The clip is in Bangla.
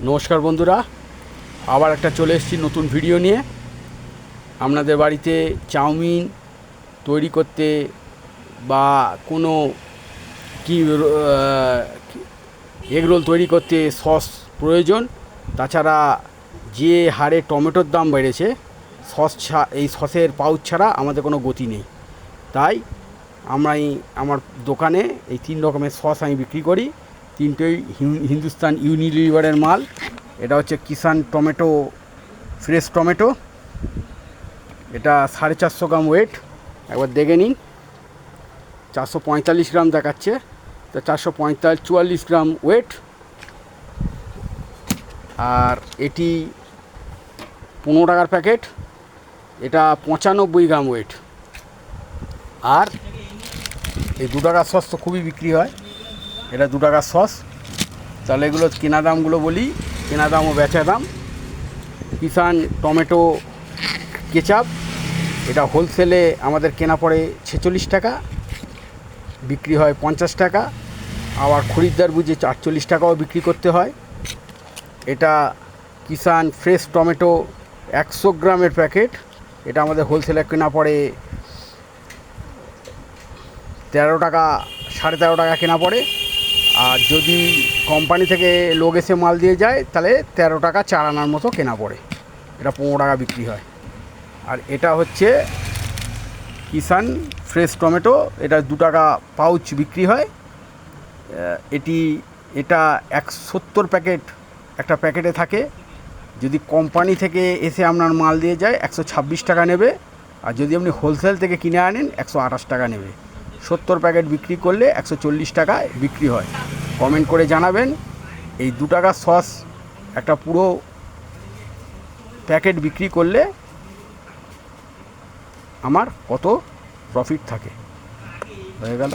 নমস্কার বন্ধুরা, আবার একটা চলে এসেছি নতুন ভিডিও নিয়ে। আপনাদের বাড়িতে চাউমিন তৈরি করতে বা কোনো কি এগরোল তৈরি করতে সস প্রয়োজন। তাছাড়া যে হারে টমেটোর দাম বেড়েছে, এই সসের পাউচ ছাড়া আমাদের কোনো গতি নেই। তাই আমার দোকানে এই 3 রকমের সস আমি বিক্রি করি। তিনটেই হিন্দুস্তান ইউনিলিভারের মাল। এটা হচ্ছে কিষান টমেটো, ফ্রেশ টমেটো। এটা 450 গ্রাম ওয়েট, একবার দেখে নিন। 445 গ্রাম দেখাচ্ছে, তো 444 গ্রাম ওয়েট। আর এটি 15 টাকার প্যাকেট, এটা 95 গ্রাম ওয়েট। আর এই 2 টাকার সস তো খুবই বিক্রি হয়, এটা 2 টাকার সস। তাহলে এগুলো কেনা দামগুলো বলি, কেনা দাম ও বেচা দাম। কিষান টমেটো কেচাপ, এটা হোলসেলে আমাদের কেনা পড়ে 46 টাকা, বিক্রি হয় 50 টাকা। আবার খরিদ্দার বুঝে 48 টাকাও বিক্রি করতে হয়। এটা কিষান ফ্রেশ টমেটো 100 গ্রামের প্যাকেট, এটা আমাদের হোলসেলে কেনা পড়ে 13 টাকা, 13.5 টাকা কেনা পড়ে। আর যদি কোম্পানি থেকে লোক এসে মাল দিয়ে যায় তাহলে 13 টাকা চার আনার মতো কেনা পড়ে, এটা 15 টাকা বিক্রি হয়। আর এটা হচ্ছে কিষান ফ্রেশ টমেটো, এটা 2 টাকা পাউচ বিক্রি হয়। এটা 170 প্যাকেট একটা প্যাকেটে থাকে। যদি কোম্পানি থেকে এসে আপনার মাল দিয়ে যায় 126 টাকা নেবে, আর যদি আপনি হোলসেল থেকে কিনে আনেন 128 টাকা নেবে। 70 প্যাকেট বিক্রি করলে 140 টাকায় বিক্রি হয়। কমেন্ট করে জানাবেন এই 2 টাকার সস একটা পুরো প্যাকেট বিক্রি করলে আমার কত প্রফিট থাকে। হয়ে গেল।